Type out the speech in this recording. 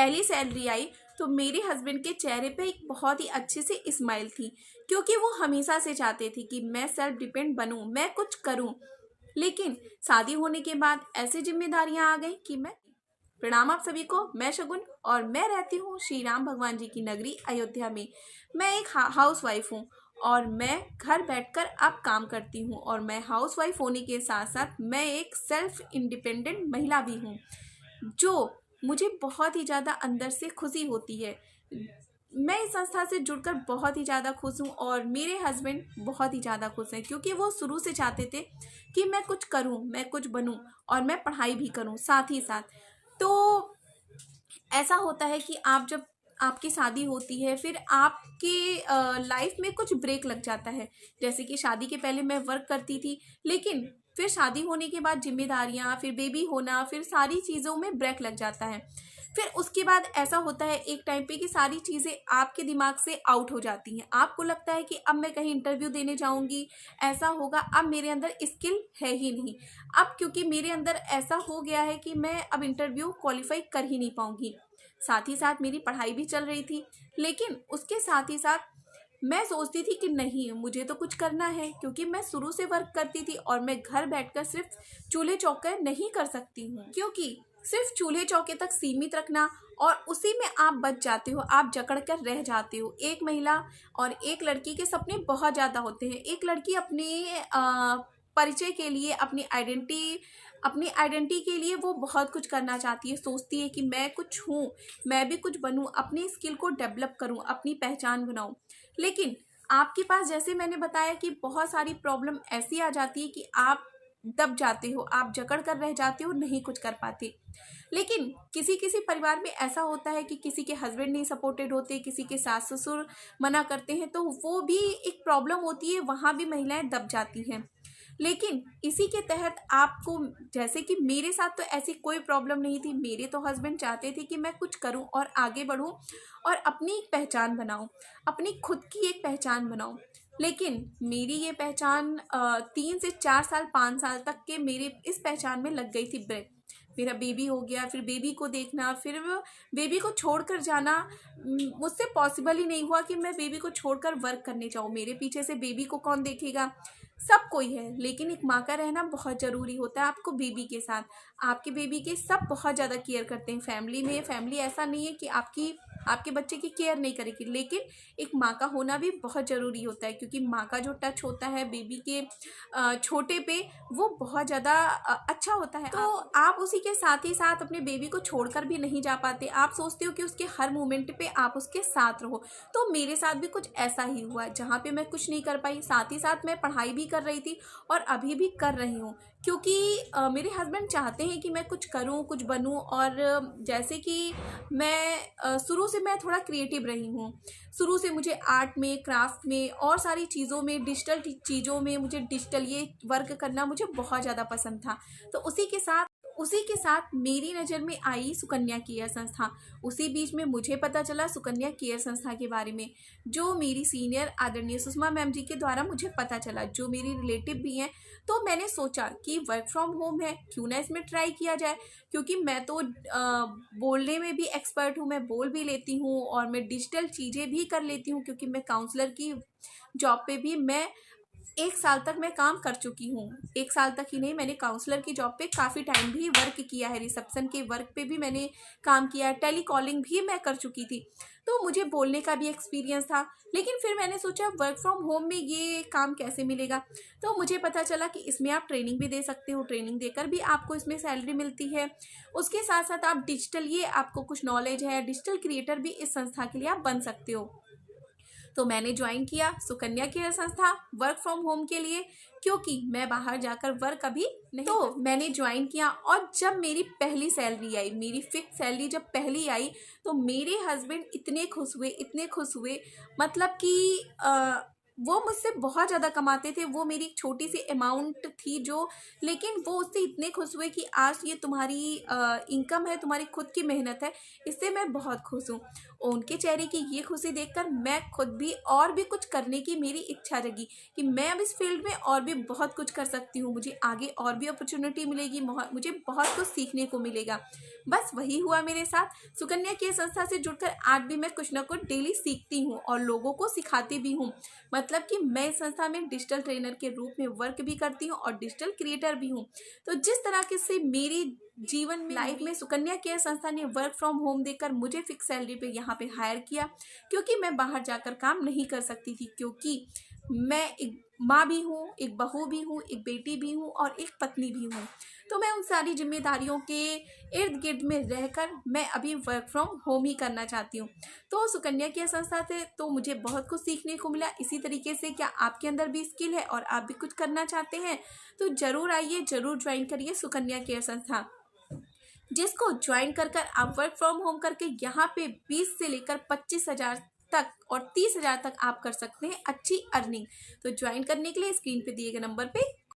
पहली सैलरी आई तो मेरे हस्बैंड के चेहरे पे एक बहुत ही अच्छी सी स्माइल थी, क्योंकि वो हमेशा से चाहते थे कि मैं सेल्फ डिपेंड बनूं, मैं कुछ करूं। लेकिन शादी होने के बाद ऐसी जिम्मेदारियां आ गई कि मैं प्रणाम आप सभी को, मैं शगुन और मैं रहती हूँ श्री राम भगवान जी की नगरी अयोध्या में। मैं एक हाउस वाइफ हूँ और मैं घर बैठकर अब काम करती हूँ, और मैं हाउस वाइफ होने के साथ साथ मैं एक सेल्फ इंडिपेंडेंट महिला भी हूँ, जो मुझे बहुत ही ज़्यादा अंदर से खुशी होती है। मैं इस संस्था से जुड़कर बहुत ही ज़्यादा खुश हूँ और मेरे हस्बैंड बहुत ही ज़्यादा खुश हैं, क्योंकि वो शुरू से चाहते थे कि मैं कुछ करूँ, मैं कुछ बनूँ और मैं पढ़ाई भी करूँ साथ ही साथ। तो ऐसा होता है कि आप जब आपकी शादी होती है फिर आपके लाइफ में कुछ ब्रेक लग जाता है। जैसे कि शादी के पहले मैं वर्क करती थी, लेकिन फिर शादी होने के बाद जिम्मेदारियां, फिर बेबी होना, फिर सारी चीज़ों में ब्रेक लग जाता है। फिर उसके बाद ऐसा होता है एक टाइम पे कि सारी चीज़ें आपके दिमाग से आउट हो जाती हैं। आपको लगता है कि अब मैं कहीं इंटरव्यू देने जाऊंगी, ऐसा होगा, अब मेरे अंदर स्किल है ही नहीं। अब क्योंकि मेरे अंदर ऐसा हो गया है कि मैं अब इंटरव्यू क्वालिफाई कर ही नहीं पाऊंगी। साथ ही साथ मेरी पढ़ाई भी चल रही थी, लेकिन उसके साथ ही साथ मैं सोचती थी कि नहीं, मुझे तो कुछ करना है, क्योंकि मैं शुरू से वर्क करती थी और मैं घर बैठकर सिर्फ चूल्हे चौके नहीं कर सकती हूँ, क्योंकि सिर्फ चूल्हे चौके तक सीमित रखना और उसी में आप बच जाते हो, आप जकड़ कर रह जाते हो। एक महिला और एक लड़की के सपने बहुत ज़्यादा होते हैं। एक लड़की अपने परिचय के लिए, अपनी आइडेंटिटी के लिए वो बहुत कुछ करना चाहती है, सोचती है कि मैं कुछ हूँ, मैं भी कुछ बनूँ, अपनी स्किल को डेवलप करूँ, अपनी पहचान बनाऊँ। लेकिन आपके पास, जैसे मैंने बताया, कि बहुत सारी प्रॉब्लम ऐसी आ जाती है कि आप दब जाते हो, आप जकड़ कर रह जाते हो, नहीं कुछ कर पाते। लेकिन किसी किसी परिवार में ऐसा होता है कि किसी के हस्बैंड नहीं सपोर्टेड होते, किसी के सास ससुर मना करते हैं, तो वो भी एक प्रॉब्लम होती है, वहाँ भी महिलाएं दब जाती हैं। लेकिन इसी के तहत आपको, जैसे कि मेरे साथ तो ऐसी कोई प्रॉब्लम नहीं थी। मेरे तो हस्बैंड चाहते थे कि मैं कुछ करूं और आगे बढ़ूं और अपनी एक पहचान बनाऊं, अपनी खुद की एक पहचान बनाऊं। लेकिन मेरी ये पहचान 3 से 4 साल, 5 साल तक के मेरे इस पहचान में लग गई थी ब्रेक। मेरा बेबी हो गया, फिर बेबी को देखना, फिर बेबी को छोड़कर जाना। मुझसे पॉसिबल ही नहीं हुआ कि मैं बेबी को छोड़कर वर्क करने जाऊँ। मेरे पीछे से बेबी को कौन देखेगा? सब कोई है, लेकिन एक माँ का रहना बहुत ज़रूरी होता है आपको बेबी के साथ। आपके बेबी के सब बहुत ज़्यादा केयर करते हैं फैमिली में। फैमिली ऐसा नहीं है कि आपके बच्चे की केयर नहीं करेगी, लेकिन एक माँ का होना भी बहुत ज़रूरी होता है, क्योंकि माँ का जो टच होता है बेबी के छोटे पे, वो बहुत ज़्यादा अच्छा होता है। तो आप उसी के साथ ही साथ अपने बेबी को छोड़कर भी नहीं जा पाते। आप सोचते हो कि उसके हर मोमेंट पे आप उसके साथ रहो। तो मेरे साथ भी कुछ ऐसा ही हुआ, जहाँ पे मैं कुछ नहीं कर पाई। साथ ही साथ मैं पढ़ाई भी कर रही थी और अभी भी कर रही हूँ, क्योंकि मेरे हस्बैंड चाहते हैं कि मैं कुछ करूँ, कुछ बनूँ। और जैसे कि शुरू से मैं थोड़ा क्रिएटिव रही हूँ। शुरू से मुझे आर्ट में, क्राफ्ट में और सारी चीज़ों में, डिजिटल चीज़ों में, मुझे डिजिटल ये वर्क करना मुझे बहुत ज़्यादा पसंद था। तो उसी के साथ मेरी नज़र में आई सुकन्या केयर संस्था। उसी बीच में मुझे पता चला सुकन्या केयर संस्था के बारे में, जो मेरी सीनियर आदरणीय सुषमा मैम जी के द्वारा मुझे पता चला, जो मेरी रिलेटिव भी हैं। तो मैंने सोचा कि वर्क फ्रॉम होम है, क्यों ना इसमें ट्राई किया जाए, क्योंकि मैं तो बोलने में भी एक्सपर्ट हूँ, मैं बोल भी लेती हूँ और मैं डिजिटल चीज़ें भी कर लेती हूँ, क्योंकि मैं काउंसलर की जॉब पे भी मैं 1 साल तक मैं काम कर चुकी हूँ। 1 साल तक ही नहीं, मैंने काउंसलर की जॉब पे काफ़ी टाइम भी वर्क किया है, रिसेप्शन के वर्क पे भी मैंने काम किया है, टेली कॉलिंग भी मैं कर चुकी थी। तो मुझे बोलने का भी एक्सपीरियंस था। लेकिन फिर मैंने सोचा वर्क फ्रॉम होम में ये काम कैसे मिलेगा। तो मुझे पता चला कि इसमें आप ट्रेनिंग भी दे सकते हो, ट्रेनिंग देकर भी आपको इसमें सैलरी मिलती है। उसके साथ साथ आप डिजिटल, ये आपको कुछ नॉलेज है, डिजिटल क्रिएटर भी इस संस्था के लिए आप बन सकते हो। तो मैंने ज्वाइन किया सुकन्या केयर संस्था वर्क फ्रॉम होम के लिए, क्योंकि मैं बाहर जाकर वर्क अभी नहीं। तो मैंने ज्वाइन किया और जब मेरी पहली सैलरी आई, मेरी फिक्स सैलरी जब पहली आई, तो मेरे हस्बैंड इतने खुश हुए, इतने खुश हुए, मतलब कि वो मुझसे बहुत ज़्यादा कमाते थे। वो मेरी एक छोटी सी अमाउंट थी जो, लेकिन वो उससे इतने खुश हुए कि आज ये तुम्हारी इनकम है, तुम्हारी खुद की मेहनत है, इससे मैं बहुत खुश हूँ। उनके चेहरे की ये खुशी देखकर मैं खुद भी और भी कुछ करने की मेरी इच्छा जगी कि मैं अब इस फील्ड में और भी बहुत कुछ कर सकती हूँ, मुझे आगे और भी अपॉर्चुनिटी मिलेगी, मुझे बहुत कुछ सीखने को मिलेगा। बस वही हुआ मेरे साथ। सुकन्या केयर संस्था से जुड़कर आज भी मैं कुछ ना कुछ डेली सीखती हूँ और लोगों को सिखाती भी हूँ। मतलब कि मैं इस संस्था में डिजिटल ट्रेनर के रूप में वर्क भी करती हूँ और डिजिटल क्रिएटर भी हूँ। तो जिस तरह के से मेरी जीवन में लाइफ में सुकन्या केयर संस्था ने वर्क फ्रॉम होम देकर मुझे फिक्स सैलरी पे यहाँ पे हायर किया, क्योंकि मैं बाहर जाकर काम नहीं कर सकती थी, क्योंकि मैं एक माँ भी हूँ, एक बहू भी हूँ, एक बेटी भी हूँ और एक पत्नी भी हूँ। तो मैं उन सारी जिम्मेदारियों के इर्द गिर्द में रहकर मैं अभी वर्क फ्रॉम होम ही करना चाहती हूँ। तो सुकन्या केयर संस्था से तो मुझे बहुत कुछ सीखने को मिला। इसी तरीके से क्या आपके अंदर भी स्किल है और आप भी कुछ करना चाहते हैं तो ज़रूर आइए, ज़रूर ज्वाइन करिए सुकन्या केयर संस्था, जिसको ज्वाइन कर आप वर्क फ्रॉम होम करके यहाँ पे 20 से लेकर 25,000 तक और 30,000 तक आप कर सकते हैं अच्छी अर्निंग। तो ज्वाइन करने के लिए स्क्रीन पे दिए गए नंबर पे